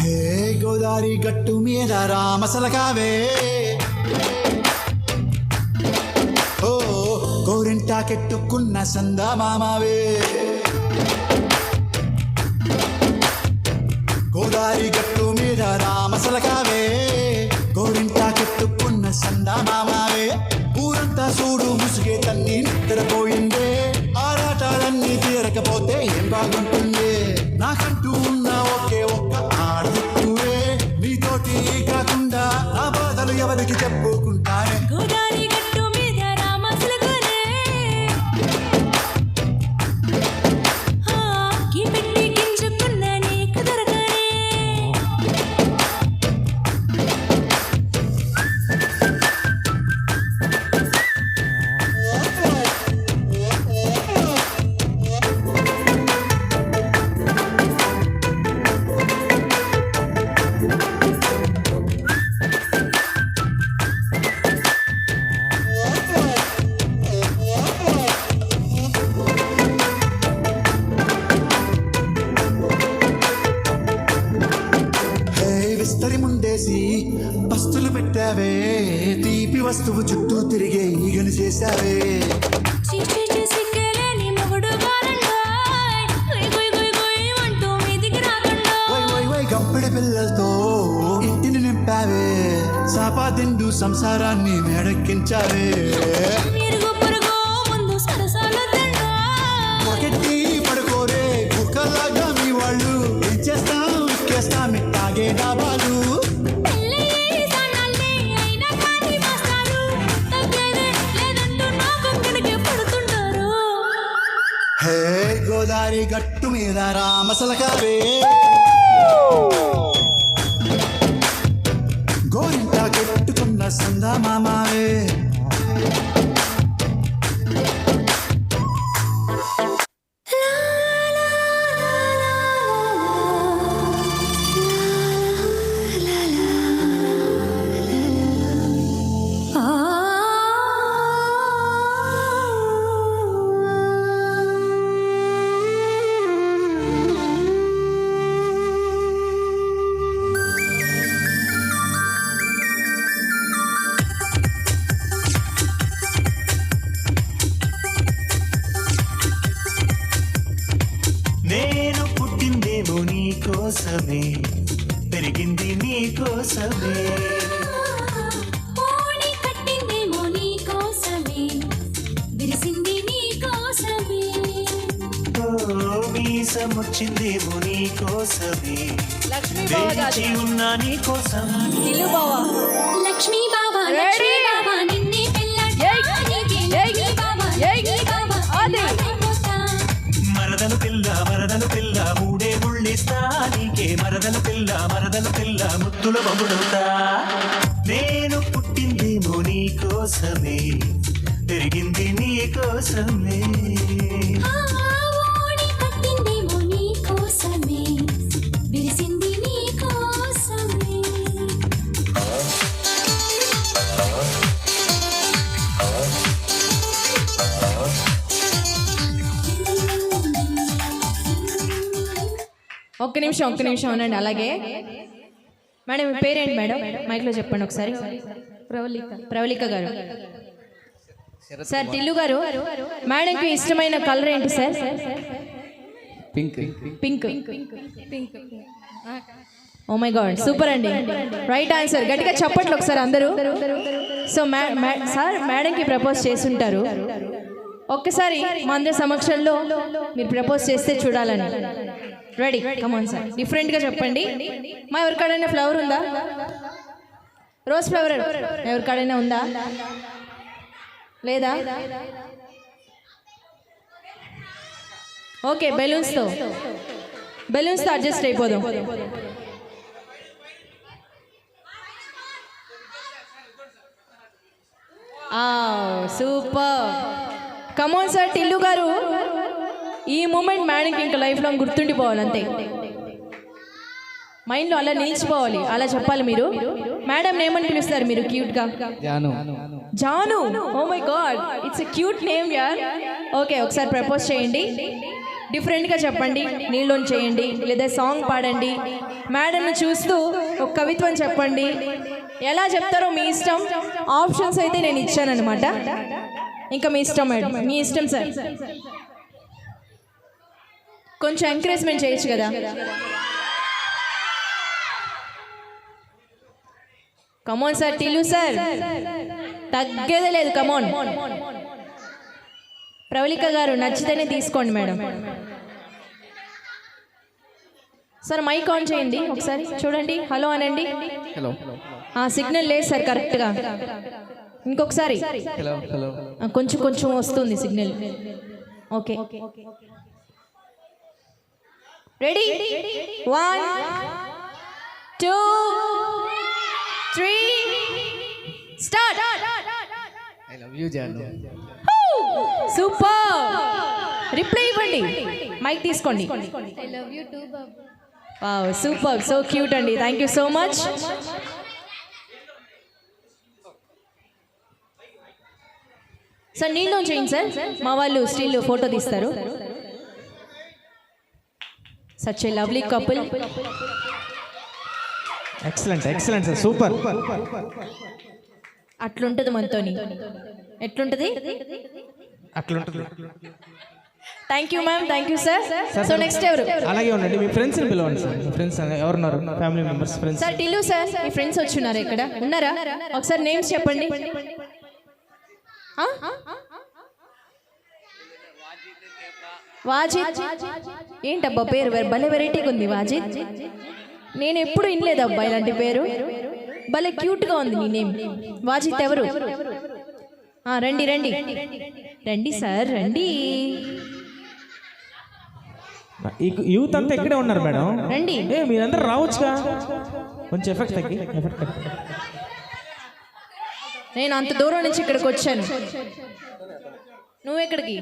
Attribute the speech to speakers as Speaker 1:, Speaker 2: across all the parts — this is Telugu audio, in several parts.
Speaker 1: హే గోదారి గట్టు మీద రామసలకావే, ఓ గోరింటాకెట్టుకున్న సందమామవే. గోదారి గట్టు మీద రామసలకావే, గోరింటాకెట్టుకున్న సందమామవే. ఊరంతా చూడు ముసుగే తన్ని నిద్రపోయిందే, ఆరాటాలన్నీ తీరకపోతే ఏం బాగుంటుంది. నాకంటూ ఉన్న ఒకే ఒక్క ఆడదిక్కువే, మీతోటి కాకుండా నా బాధలు ఎవరికి చెప్పుకుంటానే.
Speaker 2: గోదారి గట్టు మీద రామసలకానే, కి పెట్టి గింజుకున్న నీకు దొరకనే.
Speaker 1: విస్తరి ముందేసి పస్తులు పెట్టావే, తీపి వస్తువు చుట్టూ తిరిగే ఈగలు చేశావే.
Speaker 2: చీచి సిగ్గలేని మొగుడు గారండోయ్, గుయ్ గుయ్ గుయ్ గుయ్ అంటూ మీదికి రాకండోయ్.
Speaker 1: వై వై వై గంపెడి పిల్లలతో ఇంటిని నింపావే, సాపాదిండు సంసారాన్ని మేడెక్కించావే.
Speaker 2: ఇరుగు పొరుగు ముందు సరసాలు తండోయ్,
Speaker 1: పొకెట్టి పడుకోరే కుక్కలాగా మీ వాళ్ళు, ఇచ్చేస్తాం ఇక్కేస్తాం ఇట్టాగే డాబాలు.
Speaker 2: పెళ్ళయ్యే సన్నాల్ని అయినా కానీ మాస్తారు, తగ్గేదే లేదంటూ నా కొంకణకి పడుతుంటారు.
Speaker 1: హే గోదారి గట్టు మీద రామసలకావే, గోరింటా కట్టుకున్న సందమామవే.
Speaker 3: నేను పుట్టిందేమో నీ కోసమే, పెరిగింది నీ కోసమే.
Speaker 2: ఓణి కట్టిందేమో నీ కోసమే, విరిసింది నీ కోసమే.
Speaker 3: మీసమొచ్చిందేమో నీ కోసమే, వేచి ఉన్నా నీ కోసం.
Speaker 2: లక్ష్మీ బావా లక్ష్మీ బావా నిన్నే పెళ్ళాడడానికి, లక్ష్మీ బావా లక్ష్మీ బావా అన్నైపోతా.
Speaker 3: మరదలు పిల్ల మూడే ముళ్ళిస్తా నీకే, మరదలు పిల్ల ముద్దుల బొమ్మడుతా. నేను పుట్టిందేమో నీ కోసమే, పెరిగింది నీ కోసమే.
Speaker 2: ఓణి కట్టిందేమో నీ కోసమే, విరిసింది నీ కోసమే.
Speaker 4: ఒక్క నిమిషం ఉండండి. అలాగే మేడం మీ పేరేంటి మేడం? మైక్లో చెప్పండి ఒకసారి. ప్రవళిక గారు. సార్ టిల్లు గారు, మేడంకి ఇష్టమైన కలర్ ఏంటి sir? Pink. Oh my god, super అండి, రైట్ ఆన్సర్. గట్టిగా చెప్పట్లు ఒకసారి అందరూ. సో సార్ మేడంకి ప్రపోజ్ చేస్తుంటారు, ఒక్కసారి మా అందరి సమక్షంలో మీరు ప్రపోజ్ చేస్తే చూడాలని. రెడీ, కమాన్ సార్, డిఫరెంట్గా చెప్పండి. మా ఎవరికాడైనా ఫ్లవర్ ఉందా? రోజ్ ఫ్లవర్ ఎవరికాడైనా ఉందా? లేదా? ఓకే, బెలూన్స్తో అడ్జస్ట్ అయిపోదాం. Super, come on sir. టిల్లు గారు, ఈ మూమెంట్ మేడంకి ఇంకా లైఫ్ లాంగ్ గుర్తుండిపోవాలి, అంతే. మైండ్లో అలా నిలిచిపోవాలి, అలా చెప్పాలి మీరు. మేడం ఏమని పిలుస్తారు మీరు క్యూట్గా? Jaanu. Oh my god, it's a cute name యార్. ఓకే, ఒకసారి ప్రపోజ్ చేయండి. డిఫరెంట్గా చెప్పండి, నీళ్ళని చేయండి, లేదా సాంగ్ పాడండి, మేడంను చూస్తూ ఒక కవిత్వం చెప్పండి. ఎలా చెప్తారో మీ ఇష్టం. ఆప్షన్స్ అయితే నేను ఇచ్చానన్నమాట. ఇంకా మీ ఇష్టం మేడం, మీ ఇష్టం సార్. కొంచెం ఎంకరేజ్మెంట్ చేయొచ్చు కదా. కమోన్ సార్, టిల్లు సార్ తగ్గేదే లేదు. కమోన్ ప్రవళిక గారు, నచ్చితేనే తీసుకోండి మేడం. సార్ మైక్ ఆన్ చేయండి ఒకసారి, చూడండి, హలో అనండి.
Speaker 5: హలో
Speaker 4: సిగ్నల్ లేదు సార్ కరెక్ట్గా. ఇంకొకసారి
Speaker 5: హలో హలో
Speaker 4: కొంచెం కొంచెం వస్తుంది signal. Okay, ready, 1 2 3 start.
Speaker 5: I love you Jaanu.
Speaker 4: Super. Reply ఇవ్వండి, మైక్ తీసుకోండి. వావ్, సూపర్, సో క్యూట్ అండి. Thank you so much. Sir నీళ్ళు చేయండి సార్, మా వాళ్ళు స్టిల్ ఫోటో తీస్తారు. Such a lovely couple.
Speaker 6: Excellent excellent sir, super.
Speaker 4: అట్లుంటది మనతోని. ఎట్లుంటది?
Speaker 6: అట్లుంటుంది.
Speaker 4: Thank you ma'am, thank you sir. So next ఎవరు?
Speaker 6: అలాగే ఉండండి, మీ ఫ్రెండ్స్ని పిలవండి సార్. మీ ఫ్రెండ్స్ ఎవరున్నారు? Family members, friends.
Speaker 4: Sir Tillu sir, మీ ఫ్రెండ్స్ వచ్చున్నారు ఇక్కడ, ఉన్నారా? ఒకసారి నేమ్స్ చెప్పండి. వాజిద్. ఏంటబ్బా పేరు భలే వెరైటీగా ఉంది వాజిద్. నేను ఎప్పుడు వినలేదు అబ్బా ఇలాంటి పేరు, భలే క్యూట్గా ఉంది నీ నేమ్. వాజిద్ ఎవరు? రండి రండి రండి సార్, రండి.
Speaker 6: ఈ యూత్ అంతా ఇక్కడే ఉన్నారు మేడం,
Speaker 4: రండి.
Speaker 6: మీరందరూ రావచ్చుగా, కొంచెం ఎఫెక్ట్ తగ్గి.
Speaker 4: నేను అంత దూరం నుంచి ఇక్కడికి వచ్చాను, నువ్వెక్కడికి?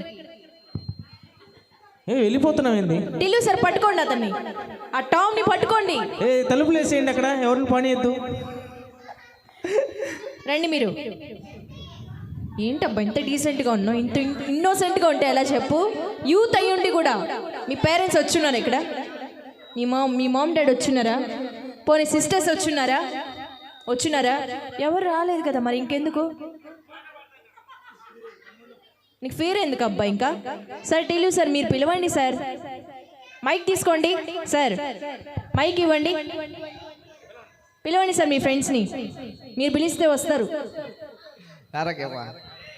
Speaker 6: వెళ్ళిపోతున్నావు ఏంది?
Speaker 4: టిల్లు సార్ పట్టుకోండి అతన్ని, ఆ టామ్ని పట్టుకోండి.
Speaker 6: తలుపులు వేసేయండి అక్కడ, ఎవరిని పనియద్దు.
Speaker 4: రండి మీరు. ఏంటబ్బా ఇంత డీసెంట్గా ఉన్నావు, ఇంత ఇన్నోసెంట్గా ఉంటే ఎలా చెప్పు? యూత్ అయ్యుండి కూడా మీ పేరెంట్స్ వచ్చున్నారా ఇక్కడ? మీ మామ్ డాడీ వచ్చున్నారా? పోనీ సిస్టర్స్ వచ్చున్నారా? ఎవరు రాలేదు కదా, మరి ఇంకెందుకు నీకు ఫేర్ ఎందుకు అబ్బా ఇంకా? సార్ టిల్లు సార్ మీరు పిలవండి సార్, మైక్ తీసుకోండి సార్, మైక్ ఇవ్వండి, పిలవండి సార్ మీ ఫ్రెండ్స్ని. మీరు పిలిస్తే వస్తారు.